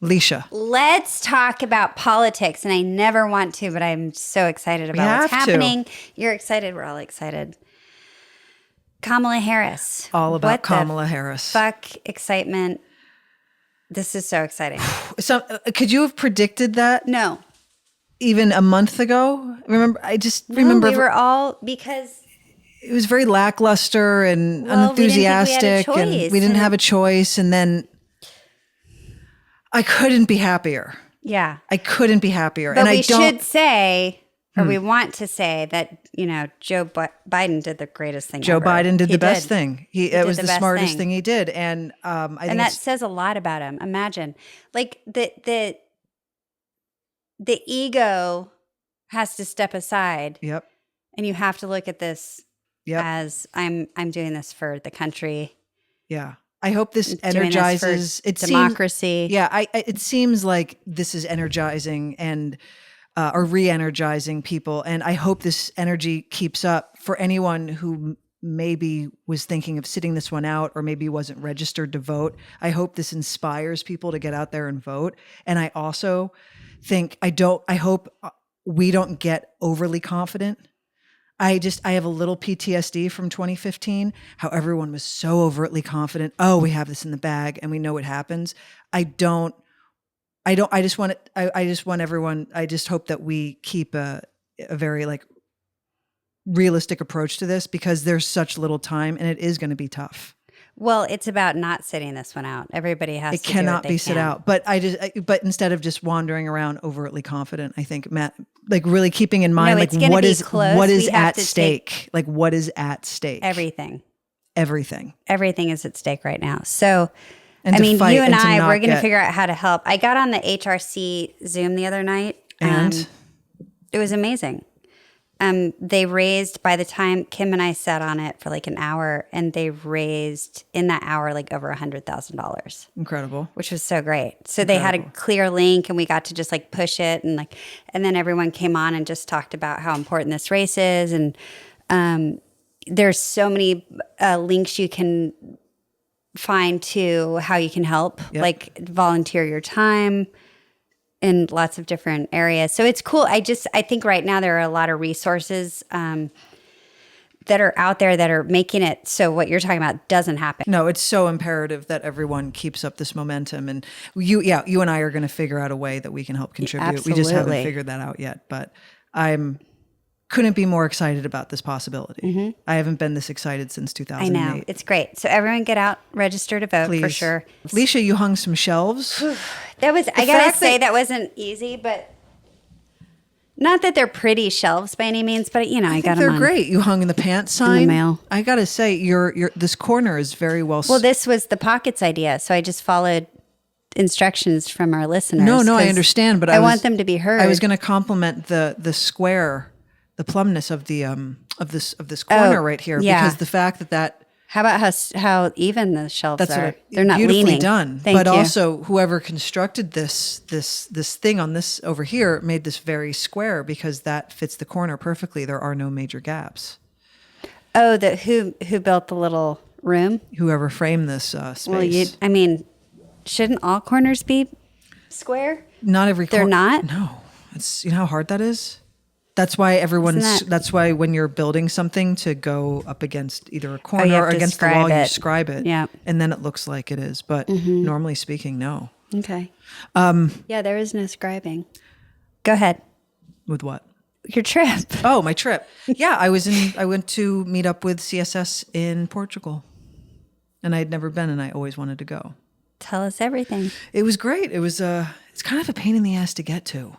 Leisha. Let's talk about politics. And I never want to, but I'm so excited about what's happening. You're excited. We're all excited. Kamala Harris. All about Kamala Harris. Fuck excitement. This is so exciting. So, could you have predicted that? No. Even a month ago? Remember, remember. We were all, because it was very lackluster and unenthusiastic, and we didn't have a choice. And then I couldn't be happier. Yeah. I couldn't be happier. But we should say, or we want to say that, Joe Biden did the greatest thing Joe ever. Biden did the best thing. It was the smartest thing he did. And I think that says a lot about him. Imagine, like, the ego has to step aside. Yep. And you have to look at this as I'm doing this for the country. Yeah. I hope this energizes democracy. It seems like this is energizing and or re-energizing people. And I hope this energy keeps up for anyone who maybe was thinking of sitting this one out or maybe wasn't registered to vote. I hope this inspires people to get out there and vote. And I also think I hope we don't get overly confident. I have a little PTSD from 2015, how everyone was so overtly confident. Oh, we have this in the bag and we know what happens. I just want everyone, I just hope that we keep a very realistic approach to this, because there's such little time and it is going to be tough. Well, it's about not sitting this one out. Everybody has to do what they can. It cannot be sit out. But but instead of just wandering around overtly confident, I think, Matt, really keeping in mind, what is at stake? What is at stake? Everything. Everything is at stake right now. So, you and I, we're going to figure out how to help. I got on the HRC Zoom the other night. And? It was amazing. They raised, by the time Kim and I sat on it for an hour, and they raised in that hour over $100,000. Incredible. Which was so great. So they had a clear link, and we got to just push it, and then everyone came on and just talked about how important this race is. And there's so many links you can find to how you can help, volunteer your time in lots of different areas. So it's cool. I think right now there are a lot of resources that are out there that are making it so what you're talking about doesn't happen. No, it's so imperative that everyone keeps up this momentum. And you and I are going to figure out a way that we can help contribute. Absolutely. We just haven't figured that out yet. But couldn't be more excited about this possibility. Mm-hmm. I haven't been this excited since 2008. I know. It's great. So everyone get out, register to vote. Please. For sure. Leisha, you hung some shelves. I gotta say that wasn't easy, but not that they're pretty shelves by any means, but I got them. They're great. You hung in the pants sign. In the mail. I gotta say, this corner is very well. Well, this was the Pockets idea, so I just followed instructions from our listeners. No, I understand, but I want them to be heard. I was going to compliment the square, the plumbness of the of this corner right here, because the fact that. How about how even the shelves are? They're not beautifully leaning. done. Thank you. Also, whoever constructed this thing on this over here made this very square, because that fits the corner perfectly. There are no major gaps. Oh, who built the little room? Whoever framed this space. Well, shouldn't all corners be square? Not every corner. They're not? No. It's how hard that is. That's why that's why when you're building something, to go up against either a corner or against the wall, you scribe it. Yeah. And then it looks like it is. But normally speaking, no. Okay. There is no scribing. Go ahead. With what? Your trip. Oh, my trip. Yeah, I went to meet up with CSS in Portugal. And I had never been, and I always wanted to go. Tell us everything. It was great. It was it's kind of a pain in the ass to get to.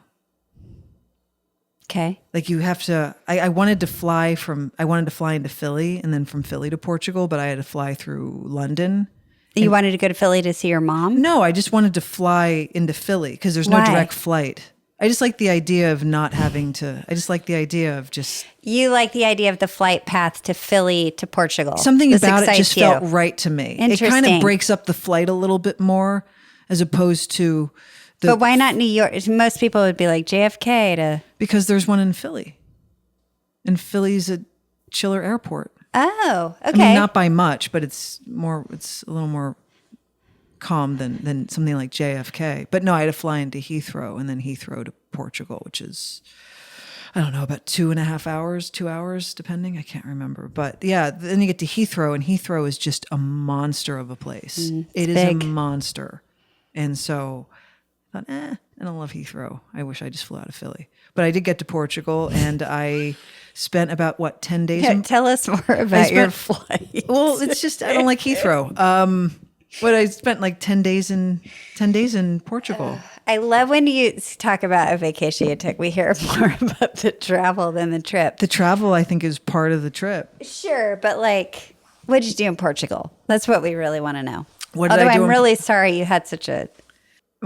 Okay. You have to, I wanted to fly into Philly, and then from Philly to Portugal, but I had to fly through London. You wanted to go to Philly to see your mom? No, I just wanted to fly into Philly because there's no direct flight. I just like the idea of not having to, You like the idea of the flight path to Philly to Portugal. Something about it just felt right to me. Interesting. It kind of breaks up the flight a little bit more, as opposed to but why not New York? Most people would be like JFK to... Because there's one in Philly. And Philly's a chiller airport. Oh, okay. Not by much, but it's a little more calm than something like JFK. But no, I had to fly into Heathrow and then Heathrow to Portugal, which is, I don't know, about 2.5 hours, 2 hours, depending. I can't remember. But yeah, then you get to Heathrow, and Heathrow is just a monster of a place. It is big. a monster. And so I thought, I don't love Heathrow. I wish I just flew out of Philly. But I did get to Portugal, and I spent about, 10 days? Tell us more about your flight. Well, it's just, I don't like Heathrow. But I spent like 10 days in Portugal. I love when you talk about a vacation you took. We hear more about the travel than the trip. The travel, I think, is part of the trip. Sure, but like, what did you do in Portugal? That's what we really want to know. What did I do I'm really sorry you had such a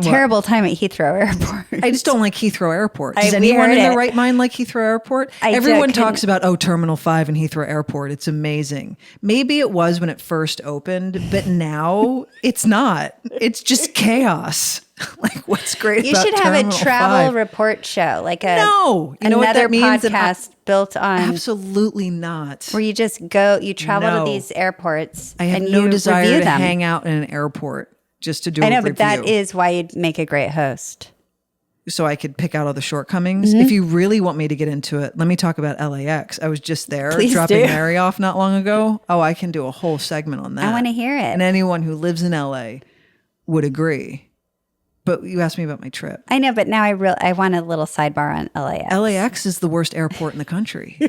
terrible time at Heathrow Airport. I just don't like Heathrow Airport. Does anyone in their right mind like Heathrow Airport? Everyone talks about, Terminal 5 in Heathrow Airport. It's amazing. Maybe it was when it first opened, but now it's not. It's just chaos. Like, what's great you about should have Terminal a travel 5? report show, like a no. You know what another that means? podcast built on Absolutely not. where you just go, you travel to these airports. I have and no you desire review to them. hang out in an airport just to do I a know, review. but that is why you'd make a great host. So I could pick out all the shortcomings. If you really want me to get into it, let me talk about LAX. I was just there Please dropping do. Mary off not long ago. Oh, I can do a whole segment on that. I want to hear it. And anyone who lives in LA would agree. But you asked me about my trip. I know, but now I want a little sidebar on LAX. LAX is the worst airport in the country.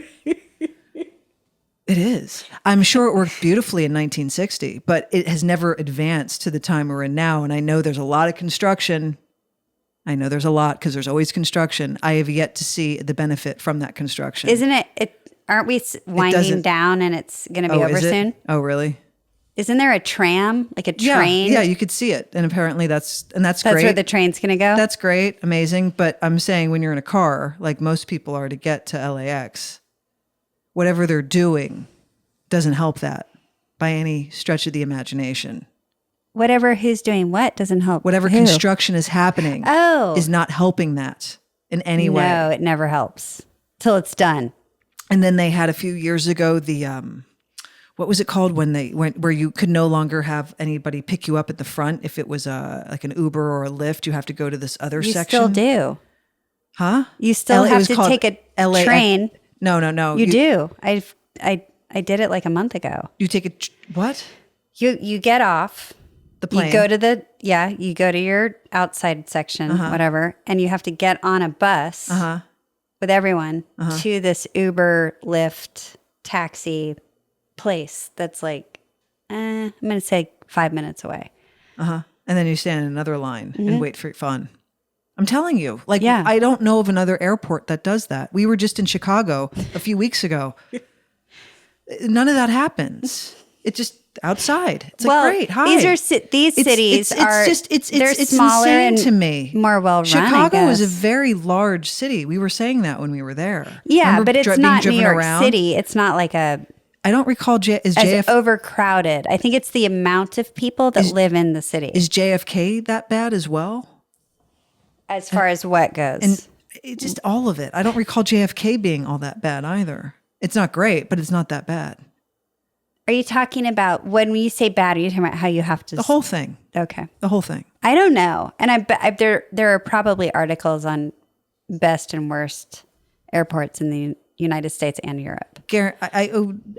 It is. I'm sure it worked beautifully in 1960, but it has never advanced to the time we're in now. And I know there's a lot of construction. I know there's a lot because there's always construction. I have yet to see the benefit from that construction. Isn't it? Aren't we winding down and it's going to be over soon? Oh, really? Isn't there a tram, like a train? Yeah, you could see it. And apparently that's great. That's where the train's going to go? That's great. Amazing. But I'm saying when you're in a car, like most people are to get to LAX, whatever they're doing doesn't help that by any stretch of the imagination. Whatever who's doing what doesn't help. Whatever who? construction is happening is not helping that in any way. No, it never helps till it's done. And then they had a few years ago the what was it called when they went where you could no longer have anybody pick you up at the front if it was like an Uber or a Lyft. You have to go to this other section. You still do. Huh? You still have to take a train. No. You do. I did it like a month ago. You take what? You get off the plane. You go to you go to your outside section, whatever, and you have to get on a bus with everyone to this Uber, Lyft, taxi place that's like, I'm going to say 5 minutes away. And then you stand in another line and wait for fun. I'm telling you, I don't know of another airport that does that. We were just in Chicago a few weeks ago. None of that happens. It just outside. It's like, great. Hi. These cities are they're smaller and to me. More well run. Chicago is a very large city. We were saying that when we were there. Yeah, but it's not New York City. It's not like a. I don't recall as overcrowded. I think it's the amount of people that live in the city. Is JFK that bad as well? As far as what goes, and just all of it. I don't recall JFK being all that bad either. It's not great, but it's not that bad. Are you talking about when you say bad? Are you talking about how you have to the whole thing? Okay, the whole thing. I don't know, and I bet there are probably articles on best and worst airports in the United States and Europe.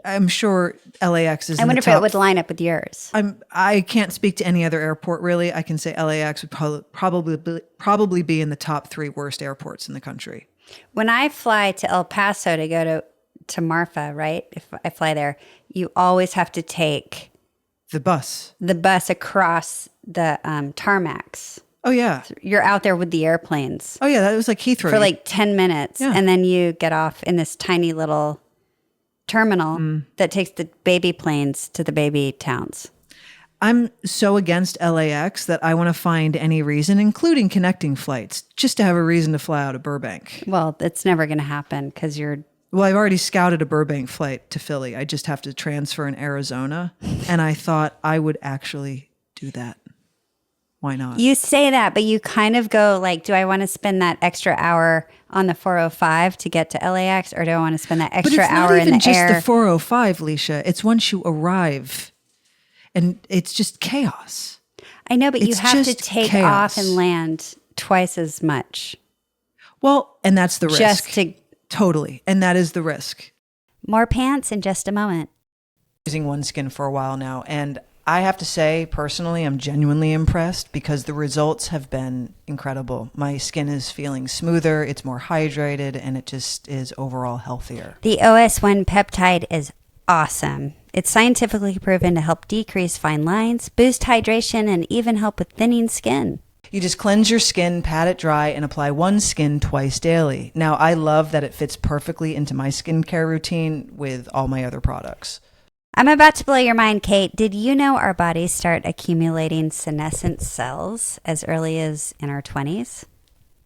I'm sure LAX is. I wonder if it would line up with yours. I can't speak to any other airport really. I can say LAX would probably be in the top 3 worst airports in the country. When I fly to El Paso to go to Marfa, right? If I fly there, you always have to take the bus across the tarmacs. Oh, yeah. You're out there with the airplanes. Oh, yeah. That was like Heathrow. For like 10 minutes. Yeah. And then you get off in this tiny little terminal that takes the baby planes to the baby towns. I'm so against LAX that I want to find any reason, including connecting flights, just to have a reason to fly out of Burbank. Well, it's never going to happen because you're... Well, I've already scouted a Burbank flight to Philly. I just have to transfer in Arizona. And I thought I would actually do that. Why not? You say that, but you kind of go like, do I want to spend that extra hour on the 405 to get to LAX, or do I want to spend that extra hour in the air? But it's not even just the 405, Leisha. It's once you arrive, and it's just chaos. I know, but you It's have to just take chaos. off and land twice as much. Well, and that's the risk. Just to Totally. And that is the risk. more pants in just a moment. Using OneSkin for a while now, and I have to say, personally, I'm genuinely impressed because the results have been incredible. My skin is feeling smoother, it's more hydrated, and it just is overall healthier. The OS1 peptide is awesome. It's scientifically proven to help decrease fine lines, boost hydration, and even help with thinning skin. You just cleanse your skin, pat it dry, and apply OneSkin twice daily. Now, I love that it fits perfectly into my skincare routine with all my other products. I'm about to blow your mind, Kate. Did you know our bodies start accumulating senescent cells as early as in our 20s?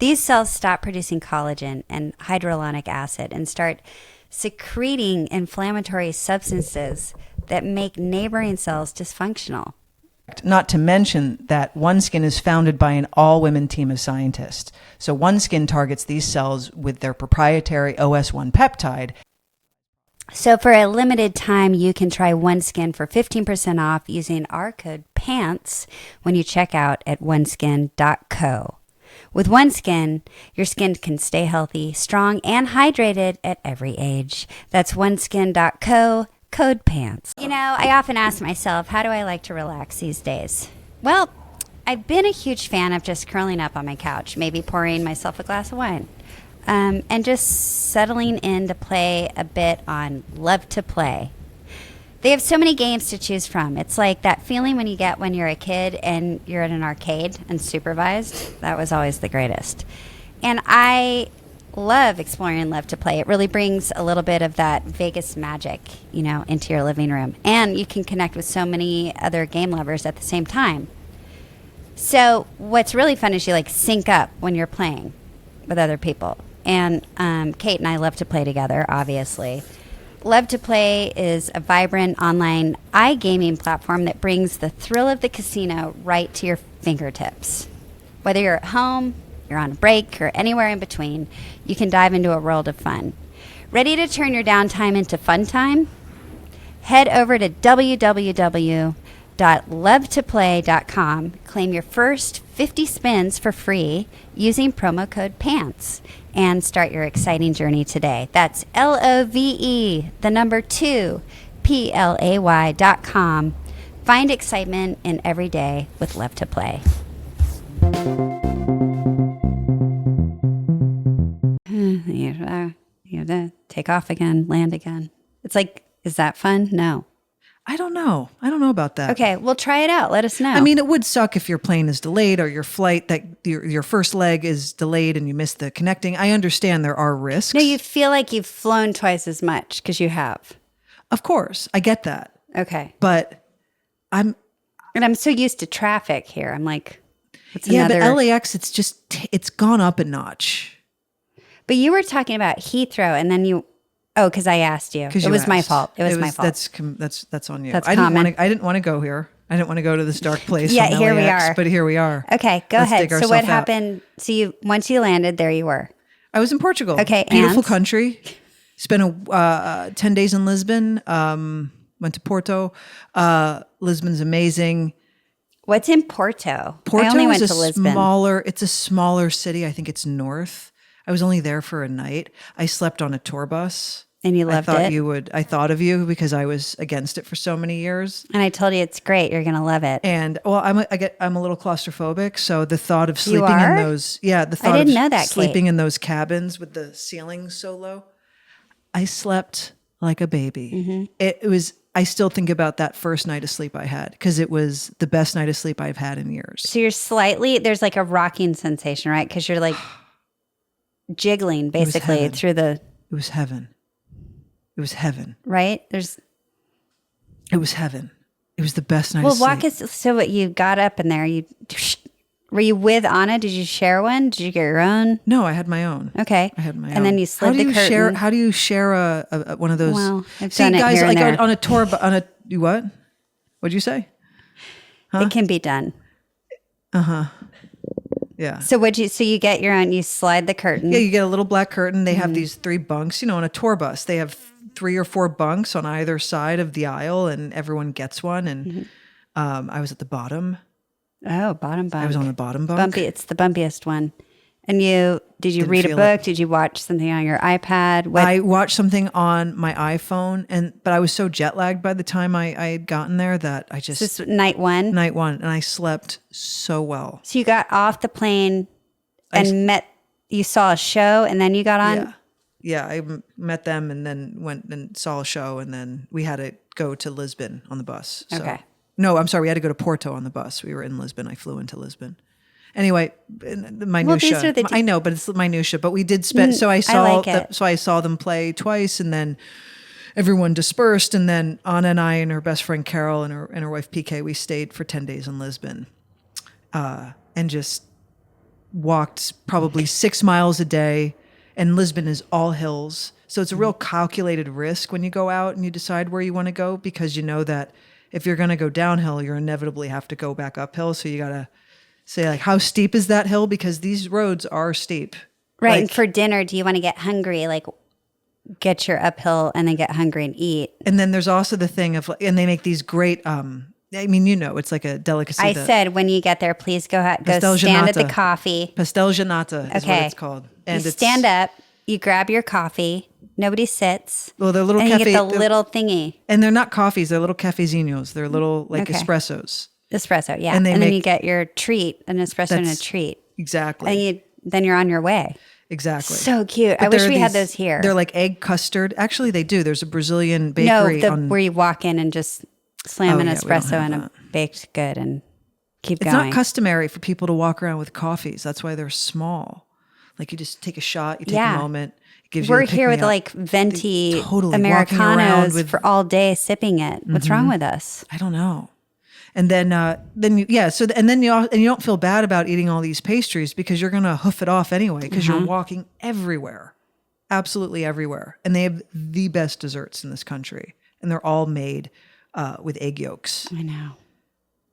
These cells stop producing collagen and hyaluronic acid and start secreting inflammatory substances that make neighboring cells dysfunctional. Not to mention that OneSkin is founded by an all-women team of scientists. So OneSkin targets these cells with their proprietary OS1 peptide. So for a limited time, you can try OneSkin for 15% off using our code PANTS when you check out at oneskin.co. With OneSkin, your skin can stay healthy, strong, and hydrated at every age. That's oneskin.co, code PANTS. You know, I often ask myself, how do I like to relax these days? Well, I've been a huge fan of just curling up on my couch, maybe pouring myself a glass of wine. And just settling in to play a bit on Love to Play. They have so many games to choose from. It's like that feeling when you get when you're a kid and you're at an arcade and supervised. That was always the greatest. And I love exploring Love to Play. It really brings a little bit of that Vegas magic, you know, into your living room. And you can connect with so many other game lovers at the same time. So what's really fun is you like sync up when you're playing with other people. And Kate and I love to play together, obviously. Love to Play is a vibrant online iGaming platform that brings the thrill of the casino right to your fingertips. Whether you're at home, you're on a break, or anywhere in between, you can dive into a world of fun. Ready to turn your downtime into fun time? Head over to www.lovetoplay.com, claim your first 50 spins for free using promo code PANTS, and start your exciting journey today. That's LOVE, 2, PLAY.com. Find excitement in every day with Love to Play. You have to take off again, land again. It's like, is that fun? No. I don't know. I don't know about that. Okay, well, try it out. Let us know. I mean, it would suck if your plane is delayed or your flight, that your first leg is delayed and you miss the connecting. I understand there are risks. No, you feel like you've flown twice as much because you have. Of course, I get that. Okay. But I'm so used to traffic here. I'm like, it's yeah, another... but LAX, it's gone up a notch. But you were talking about Heathrow, and then you... Oh, because I asked you. It was my fault. It was my fault. That's on you. That's I common. didn't want to go here. I didn't want to go to this dark place. Yeah, from here we LAX, are. But here we are. Okay, go Let's ahead. dig So what ourselves out. happened? So once you landed, there you were. I was in Portugal. Okay, beautiful and? country. Spent 10 days in Lisbon. Went to Porto. Lisbon's amazing. What's in Porto? Porto I only is went to Lisbon. It's a smaller city. I think it's north. I was only there for a night. I slept on a tour bus. And you loved it? I thought of you because I was against it for so many years. And I told you it's great. You're going to love it. And well, I'm a little claustrophobic. So the thought of sleeping You are? in those, the thought I didn't of know that, sleeping Kate. in those cabins with the ceilings so low, I slept like a baby. Mm-hmm. I still think about that first night of sleep I had because it was the best night of sleep I've had in years. So there's like a rocking sensation, right? Because you're like jiggling basically through the... It was heaven. It was heaven. Right? It was heaven. It was the best night of sleep. Well, walk us... So what, you got up in there, were you with Anna? Did you share one? Did you get your own? No, I had my own. Okay. I had my own. And then you slid the curtain. How do you share a one of those? Well, I've done it here and like there. on a tour, you what? What'd you say? It can be done. Yeah. So you get your own, you slide the curtain. Yeah, you get a little black curtain. They have these 3 bunks, on a tour bus. They have 3 or 4 bunks on either side of the aisle and everyone gets one. And I was at the bottom. Oh, bottom bunk. I was on the bottom bunk. Bumpy. It's the bumpiest one. And did you read a book? Did you watch something on your iPad? I watched something on my iPhone, but I was so jet lagged by the time I had gotten there that I just... This is night one? Night one. And I slept so well. So you got off the plane and you saw a show and then you got on? Yeah, I met them and then went and saw a show, and then we had to go to Lisbon on the bus. So. Okay. No, I'm sorry. We had to go to Porto on the bus. We were in Lisbon. I flew into Lisbon. Anyway, minutia. I know, but it's minutia. But we did spend. So I saw them play twice, and then everyone dispersed. And then Anna and I and her best friend Carol and her wife PK, we stayed for 10 days in Lisbon, and just walked probably 6 miles a day. And Lisbon is all hills, so it's a real calculated risk when you go out and you decide where you want to go, because you know that if you're going to go downhill, you're inevitably have to go back uphill. So you got to say, like, how steep is that hill? Because these roads are steep. Right. Like, and for dinner, do you want to get hungry? Like, get your uphill and then get hungry and eat. And then there's also the thing of, and they make these great, I mean, it's like a delicacy. I said, when you get there, please go stand at the coffee. Pastel Giannata is what it's called. And you stand up, you grab your coffee. Nobody sits. Well, they're little and cafe. You get the little thingy. And they're not coffees. They're little cafezinos. They're little espressos. Espresso, yeah. And then you get your treat, an espresso and a treat. Exactly. And then you're on your way. Exactly. So cute. I wish we had those here. They're like egg custard. Actually, they do. There's a Brazilian bakery. Where you walk in and just slam an espresso and a baked good and keep going. It's not customary for people to walk around with coffees. That's why they're small. Like, you just take a shot, you take a moment. It gives We're you here with like venti Americanos for all day sipping it. What's wrong with us? I don't know. And then you don't feel bad about eating all these pastries, because you're going to hoof it off anyway, because you're walking everywhere, absolutely everywhere. And they have the best desserts in this country, and they're all made with egg yolks. I know.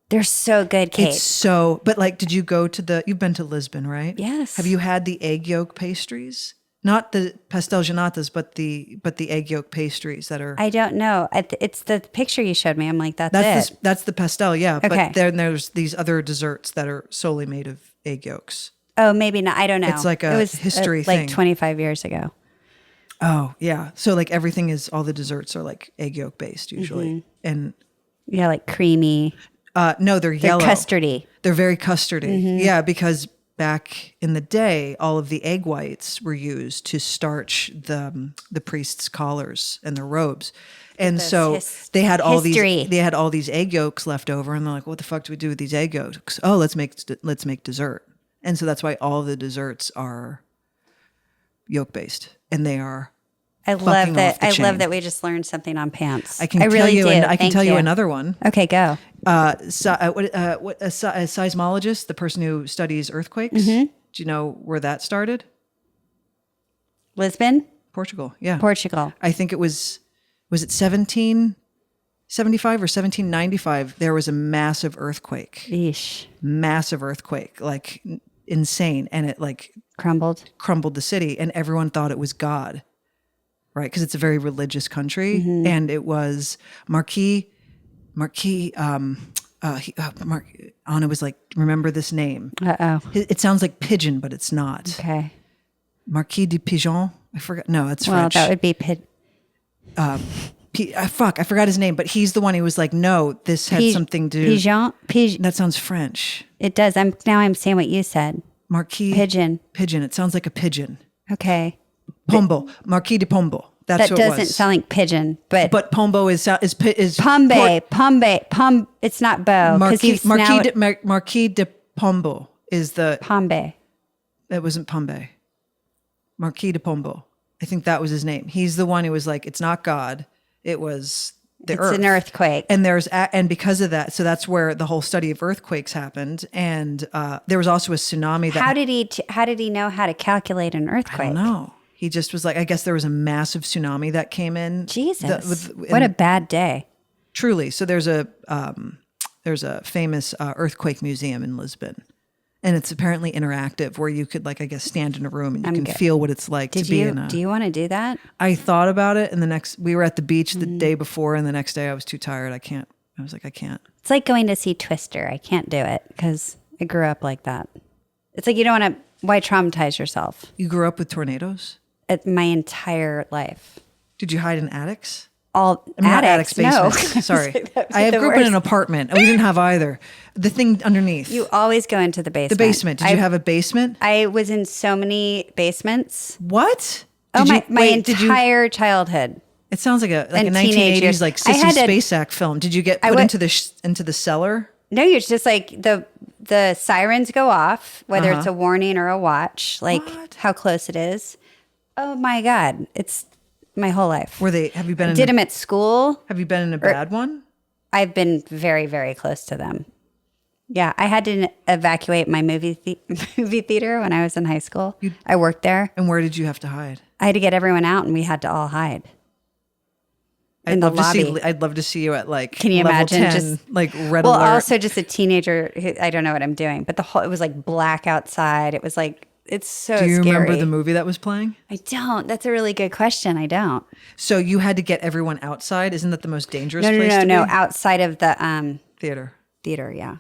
They're so good, Kate. But like, did you go to you've been to Lisbon, right? Yes. Have you had the egg yolk pastries? Not the pastel giannatas, but the egg yolk pastries that are... I don't know. It's the picture you showed me. I'm like, that's it. That's the pastel, yeah. Okay. But then there's these other desserts that are solely made of egg yolks. Oh, maybe not. I don't know. It's like a history thing. Like 25 years ago. Oh, yeah. So like all the desserts are like egg yolk based usually. And yeah, like creamy. No, they're yellow. They're custardy. They're very custardy. Yeah, because back in the day, all of the egg whites were used to starch the priests' collars and their robes. And so they had all these egg yolks left over, and they're like, what the fuck do we do with these egg yolks? Oh, let's make dessert. And so that's why all the desserts are yolk based, and they are I love that. I love that we just learned something on pants. I can tell you another one. Okay, go. A seismologist, the person who studies earthquakes. Do you know where that started? Lisbon? Portugal. Yeah. Portugal. I think it was it 1775 or 1795? There was a massive earthquake. Eesh. Massive earthquake, like insane. And it like crumbled the city, and everyone thought it was God. Right, because it's a very religious country, and it was Anna was like, remember this name? It sounds like pigeon, but it's not. Okay. Marquis de Pigeon. I forgot. No, it's French. Well, that would be fuck, I forgot his name, but he's the one who was like, no, this had something to do. Pigeon. That sounds French. It does. I'm saying what you said. Marquis pigeon. It sounds like a pigeon. Okay. Pombo, Marquis de Pombo. That's that doesn't sound like pigeon, but Pombo is Pombe. It's not bow. Marquis de Pombo is the Pombe. That wasn't Pombe. Marquis de Pombo. I think that was his name. He's the one who was like, it's not God. It was the earth. It's an earthquake. And because of that, so that's where the whole study of earthquakes happened. And there was also a tsunami. How did he know how to calculate an earthquake? I don't know. He just was like, I guess there was a massive tsunami that came in. Jesus, what a bad day. Truly. So there's a famous earthquake museum in Lisbon, and it's apparently interactive, where you could, like, I guess, stand in a room and you can feel what it's like to be in a... Do you want to do that? I thought about it, and we were at the beach the day before, and the next day I was too tired. I can't I was like, I can't. It's like going to see Twister. I can't do it because I grew up like that. It's like you don't want to. Why traumatize yourself? You grew up with tornadoes? My entire life. Did you hide in attics? All not attics, basements. no. Sorry. Like I grew up in an apartment. We didn't have either. The thing underneath. You always go into the basement. The basement. Did you have a basement? I was in so many basements. What? My entire childhood. It sounds like a 1980s like Sissy Spacek film. Did you get put into the cellar? No, you're just like the sirens go off, whether it's a warning or a watch, like how close it is. Oh my God. It's my whole life. Have you been did them at school? Have you been in a bad one? I've been very, very close to them. Yeah. I had to evacuate my movie theater when I was in high school. I worked there. And where did you have to hide? I had to get everyone out and we had to all hide. In the lobby. I'd love to see you at like Can you level imagine 10, just like red well, alert. also just a teenager. I don't know what I'm doing, but it was like black outside. It was like, it's so scary. Do you remember the movie that was playing? I don't. That's a really good question. I don't. So you had to get everyone outside. Isn't that the most dangerous place to be? No. Outside of the theater. Theater, yeah.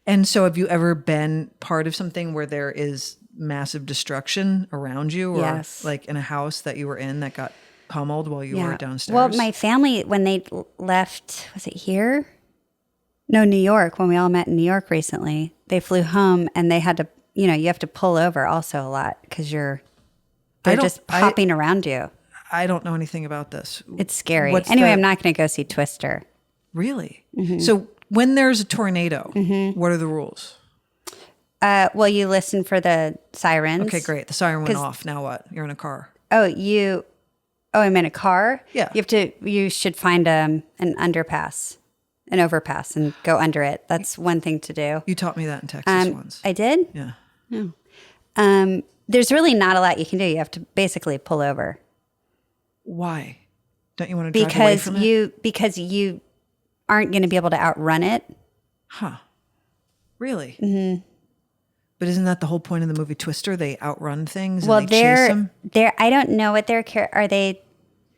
And so have you ever been part of something where there is massive destruction around you? Or yes. Like in a house that you were in that got pummeled while you were downstairs? Well, my family, when they left, was it here? No, New York. When we all met in New York recently, they flew home and they had to, you have to pull over also a lot because they're just popping around you. I don't know anything about this. It's scary. I'm not going to go see Twister. Really? Mm-hmm. So when there's a tornado, what are the rules? Well, you listen for the sirens. Okay, great. The siren went off. Now what? You're in a car. I'm in a car? Yeah. You should find an underpass, an overpass, and go under it. That's one thing to do. You taught me that in Texas once. I did? Yeah. No. There's really not a lot you can do. You have to basically pull over. Why? Don't you want to drive away from it? Because you aren't going to be able to outrun it. Huh. Really? Mm-hmm. But isn't that the whole point of the movie Twister? They outrun things and they chase them? I don't know what are they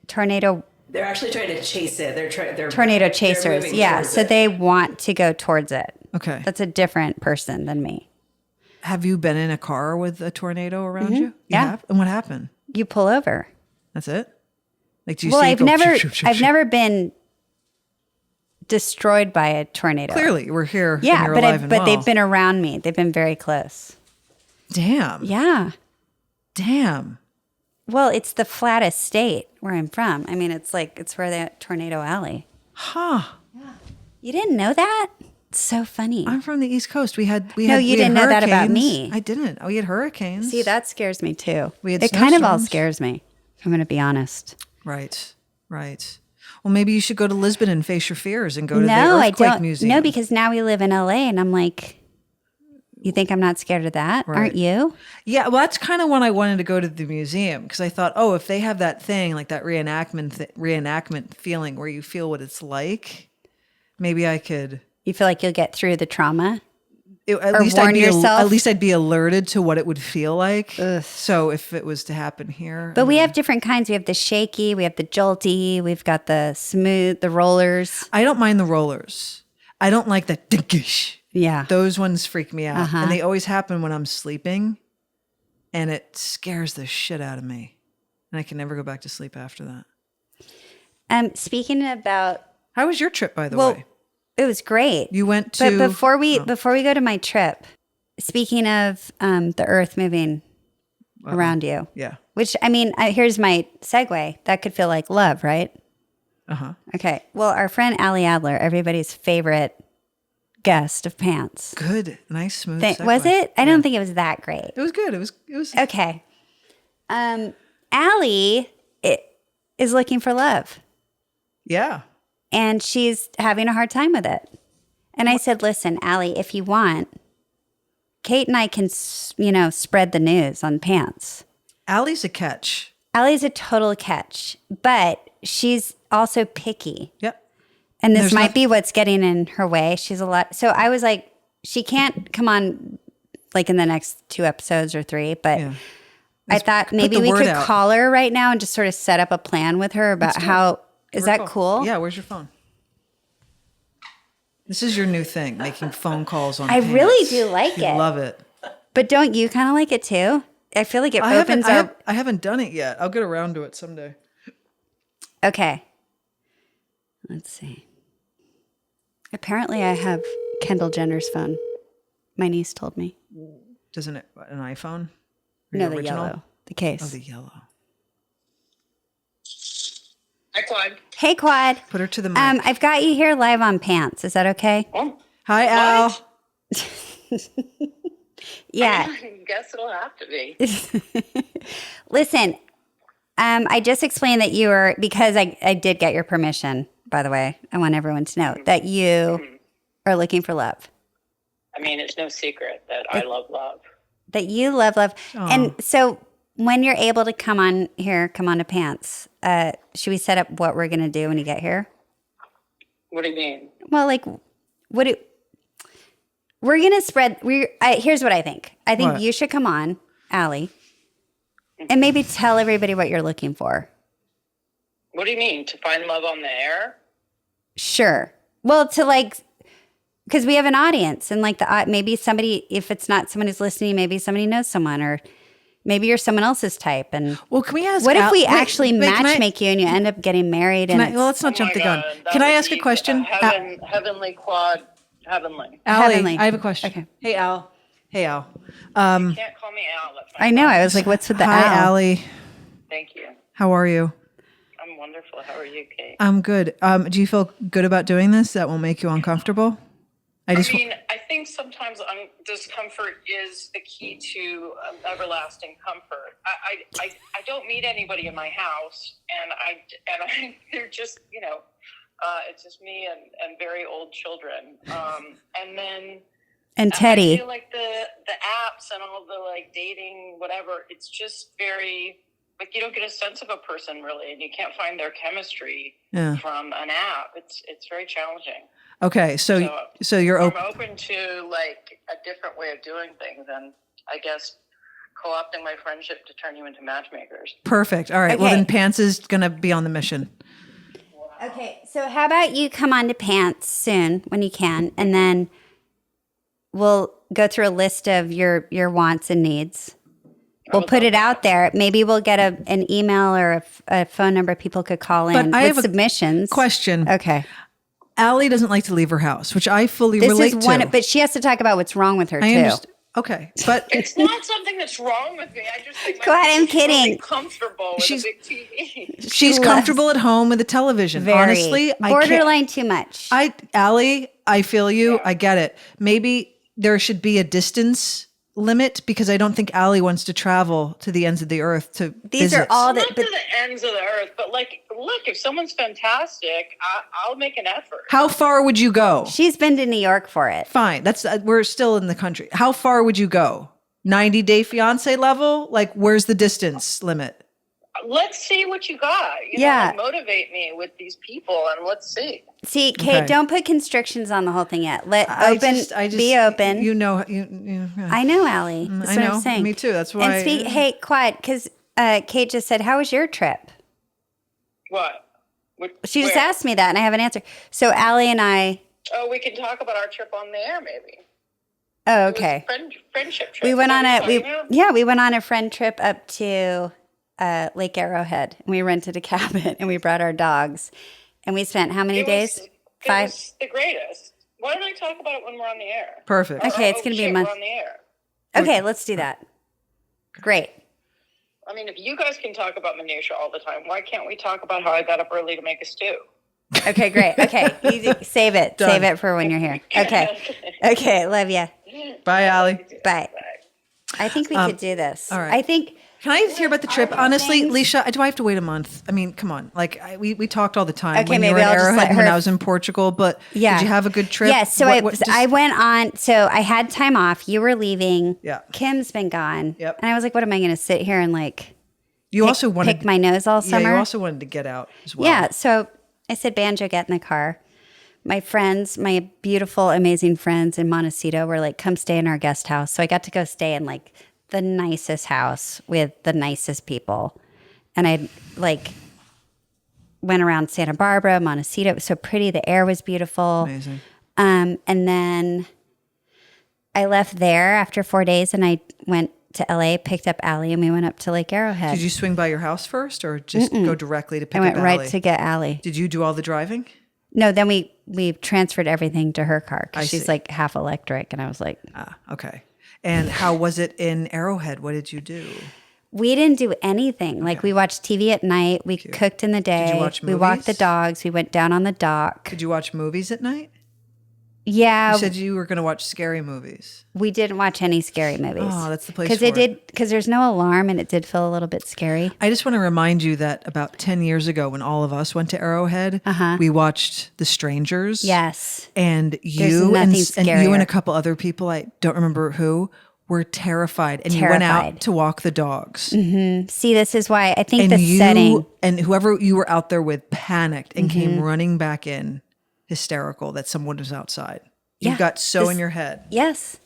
tornado? They're actually trying to chase it. They're tornado chasers. Yeah. So they want to go towards it. Okay. That's a different person than me. Have you been in a car with a tornado around you? Yeah. And what happened? You pull over. That's it? Like, do you well, see I've never been destroyed by a tornado. Clearly, we're here. Yeah, and you're alive and but well. they've been around me. They've been very close. Damn. Yeah. Damn. Well, it's the flattest state where I'm from. I mean, it's where the tornado alley. Huh. Yeah. You didn't know that? It's so funny. I'm from the East Coast. We had you didn't know that about me. I didn't. We had hurricanes. See, that scares me too. It kind of all scares me. If I'm going to be honest. Right. Well, maybe you should go to Lisbon and face your fears and go to the Earthquake Museum. No, because now we live in LA and I'm like, you think I'm not scared of that? Right. Aren't you? Yeah, well, that's kind of when I wanted to go to the museum because I thought, if they have that thing, like that reenactment feeling where you feel what it's like, maybe I could. You feel like you'll get through the trauma? At least I'd be alerted to what it would feel like. Ugh. So if it was to happen here. But we have different kinds. We have the shaky, we have the jolty, we've got the smooth, the rollers. I don't mind the rollers. I don't like the dinkish. Yeah. Those ones freak me out. And they always happen when I'm sleeping. And it scares the shit out of me. And I can never go back to sleep after that. Speaking about... How was your trip, by the way? It was great. You went to... But before we go to my trip, speaking of the earth moving around you. Yeah. Which, I mean, here's my segue. That could feel like love, right? Uh-huh. Okay. Well, our friend Allie Adler, everybody's favorite guest of Pants. Good. Nice, smooth segue. Was it? I don't think it was that great. It was good. It was... Okay. Allie is looking for love. Yeah. And she's having a hard time with it. And I said, listen, Allie, if you want, Kate and I can, spread the news on Pants. Allie's a catch. Allie's a total catch, but she's also picky. Yep. And this might be what's getting in her way. She's a lot. So I was like, she can't come on like in the next 2 episodes or 3, but I thought maybe we could call her right now and just sort of set up a plan with her about how... Is that cool? Yeah, where's your phone? This is your new thing, making phone calls on I pants. really do like You it. love it. But don't you kind of like it too? I feel like it opens our... I haven't done it yet. I'll get around to it someday. Okay. Let's see. Apparently I have Kendall Jenner's phone. My niece told me. Doesn't it an iPhone? No, The the original? yellow. The case. Oh, the yellow. Hi, Quad. Hey, Quad. Put her to the mic. I've got you here live on Pants. Is that okay? Oh, Hi, Al. Yeah. I guess it'll have to be. Listen, I just explained that you were, because I did get your permission, by the way. I want everyone to know that you are looking for love. I mean, it's no secret that I love love. That you love love. Aw. And so when you're able to come on to Pants, should we set up what we're going to do when you get here? What do you mean? Well, like, we're going to spread, here's what I think. I think What? you should come on, Allie, and maybe tell everybody what you're looking for. What do you mean? To find love on the air? Sure. Well, because we have an audience, and maybe somebody, if it's not someone who's listening, maybe somebody knows someone, or maybe you're someone else's type. And Well, can we ask what if Al- we wait, actually wait, can I- matchmake you and you end up getting married? Can And I, well, let's not Oh jump my the gun. God, that Can I would ask a be question? Heavenly Quad. Heavenly. Allie, Heavenly. I have a question. Okay. Hey, Al. Hey, Al. You can't call me Al. That's I know. I was like, what's with the Hi, owl? Allie. Thank you. How are you? I'm wonderful. How are you, Kate? I'm good. Do you feel good about doing this? That won't make you uncomfortable? I mean, I think sometimes discomfort is the key to everlasting comfort. I don't meet anybody in my house, and they're just, it's just me and very old children. And then And I Teddy. feel like the apps and all the dating, whatever, it's just very, you don't get a sense of a person really, and you can't find their chemistry from an app. It's very challenging. Okay, so you're I'm open. open to a different way of doing things, and I guess co-opting my friendship to turn you into matchmakers. Perfect. All right. Well, Okay. then Pants is going to be on the mission. Okay, so how about you come on to Pants soon when you can, and then we'll go through a list of your wants and needs. We'll put it out there. Maybe we'll get an email or a phone number people could call in But I with have a submissions. Question. Okay. Allie doesn't like to leave her house, which I fully This relate is one, to. but she has to talk about what's wrong with her I too. understand. Okay, but It's not something that's wrong with me. I just think my Go ahead, I'm husband's really kidding. comfortable with She's- a big TV. she's loves- comfortable at home with the television. Very Honestly, I can't. borderline too much. Allie, I feel you. I get it. Maybe there should be a distance limit because I don't think Allie wants to travel to the ends of the earth to These visit. are all Not that. to the ends of the earth, but look, if someone's fantastic, I'll make an effort. How far would you go? She's been to New York for it. Fine. That's we're still in the country. How far would you go? 90-day fiance level? Where's the distance limit? Let's see what you got. Yeah. Motivate me with these people, and let's see. See, Kate, Okay. don't put constrictions on the whole thing yet. I Be open. You know. I know, Allie. That's I what know. I'm saying. Me too. That's why. And hey, quiet, because Kate just said, "How was your trip?" What? She just Where? asked me that, and I have an answer. So Allie and I. Oh, we can talk about our trip on the air, maybe. Oh, It was okay. a friendship trip. We went Is on that a what you're talking about? we went on a friend trip up to Lake Arrowhead. And we rented a cabin and we brought our dogs, and we spent how many It days? was- 5. It was the greatest. Why don't I talk about it when we're on the air? Perfect. Okay, it's gonna be a shit, month. We're on the air. Okay, let's do that. Great. I mean, if you guys can talk about minutia all the time, why can't we talk about how I got up early to make a stew? Okay, great. Okay, easy. Save it. Done. Save it for when you're here. Okay. Okay, love you. Bye, Allie. Bye. I think we could do this. all right. I think Can I hear about the trip? Honestly, things. Leisha, do I have to wait a month? I mean, come on. We talked all the time Okay, when you were maybe in I'll just Arrowhead let when her- I was in Portugal. But yeah. did you have a good trip? Yeah, so What- I went on. So I had time off. You were leaving. Yeah. Kim's been gone. Yep. And I was like, what am I going to sit here and you also wanted pick my nose all Yeah, summer? you also wanted to get out as well. Yeah. So I said, Banjo, get in the car. My friends, my beautiful, amazing friends in Montecito were like, come stay in our guest house. So I got to go stay in the nicest house with the nicest people. And I went around Santa Barbara, Montecito. It was so pretty. The air was beautiful. Amazing. And then I left there after 4 days and I went to LA, picked up Allie, and we went up to Lake Arrowhead. Did you swing by your house first or just go directly to pick I up went Allie? right to get Allie. Did you do all the driving? No, then we transferred everything to her car I because she's see. like half electric. And I was like, Ah, okay. And how was it in Arrowhead? What did you do? we didn't do anything. Like we watched TV at night. We cooked in the day. Did you watch We walked the movies? dogs. We went down on the dock. Did you watch movies at night? Yeah. You said you were going to watch scary movies. We didn't watch any scary movies. Oh, that's the place Because for it did. Because there's no alarm, and it did feel a little bit scary. I just want to remind you that about 10 years ago, when all of us went to Arrowhead, we watched The Strangers. Yes. And There's you nothing and you and a scarier. couple other people, I don't remember who, were terrified. And you went out Terrified. to walk the dogs. See, this is why I think And the you setting. and whoever you were out there with panicked and came running back in, hysterical that someone was outside. You Yeah, got so this- in your head. Yes.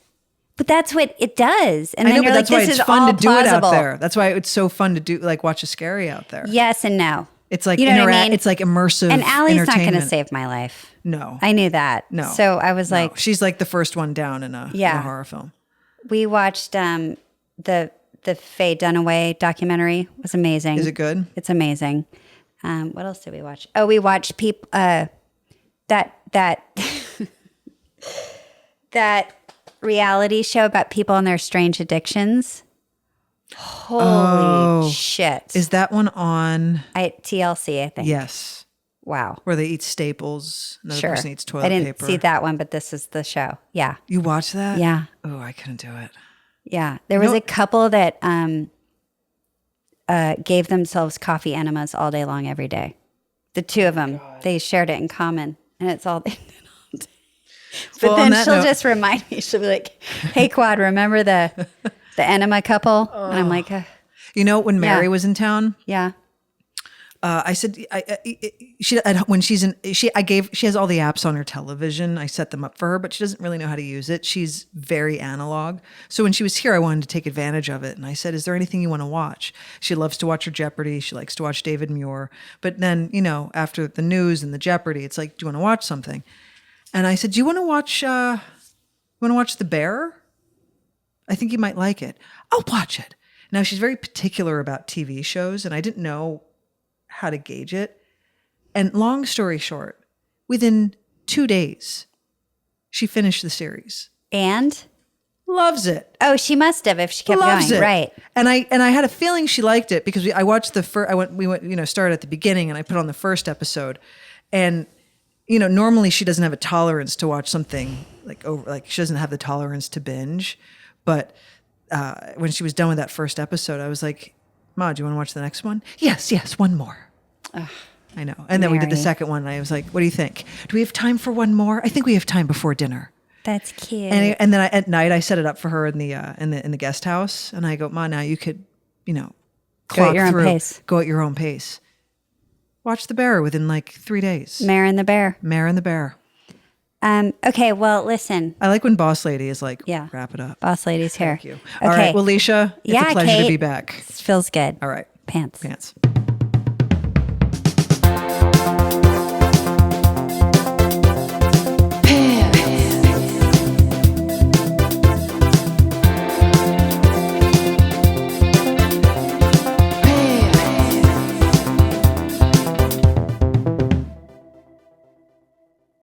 But that's what it does. And I then know, you're but like, that's why this it's is fun all to do it out plausible. there. That's why it's so fun to do, like watch a scary out there. Yes and no. It's like You know what I mean? It's like immersive. And Allie's not going to entertainment. save my life. No, I knew that. No. So I was no. like, She's like the first one down in a horror film. we watched the Faye Dunaway documentary. It was amazing. Is it good? It's amazing. What else did we watch? Oh, we watched people that that reality show about people and their strange addictions. Holy shit! Is that one on? TLC? I think. Yes. Wow. Where they eat staples. Another Sure. person eats toilet I didn't paper. see that one, but this is the show. Yeah. You watched that? Yeah. Oh, I couldn't do it. Yeah. There was a couple that gave themselves coffee enemas all day long every day. The two of them, they shared it in common, and it's all they did all day. But Well, on then that she'll note- just remind me. She'll be like, "Hey, Quad, remember the enema couple?" And I'm like, You know, when Mary Yeah. was in town, "Yeah, I said, she when she's in, she has all the apps on her television. I set them up for her, but she doesn't really know how to use it. She's very analog. So when she was here, I wanted to take advantage of it. And I said, is there anything you want to watch? She loves to watch her Jeopardy. She likes to watch David Muir. But then, you know, after the news and the Jeopardy, it's like, do you want to watch something? And I said, do you want to watch, The Bear? I think you might like it. I'll watch it. Now, she's very particular about TV shows, and I didn't know how to gauge it. And long story short, within 2 days, she finished the series. and Loves it. oh, she must have if she kept Loves going, it. right?" And I had a feeling she liked it because I watched the first. We went, you know, started at the beginning, and I put on the first episode. And you know, normally she doesn't have a tolerance to watch something like she doesn't have the tolerance to binge. But when she was done with that first episode, I was like, "Ma, do you want to watch the next one?" Yes, one more. I know. And then we did the Mary. second one, and I was like, "What do you think? Do we have time for one more? I think we have time before dinner." That's cute. And then at night I set it up for her in the guest house, and I go, "Ma, now you could, you know, Go at your own pace. Go at your own pace. Watch The Bear within like 3 days. Mare and the Bear. Mare and the Bear. Okay, well, listen, I like when Boss Lady is like, Yeah. wrap it up. boss lady's here. Thank you. Okay. All right. Well, Leisha, it's Yeah, a pleasure to Kate. be back. Feels good. All right. Pants. Pants.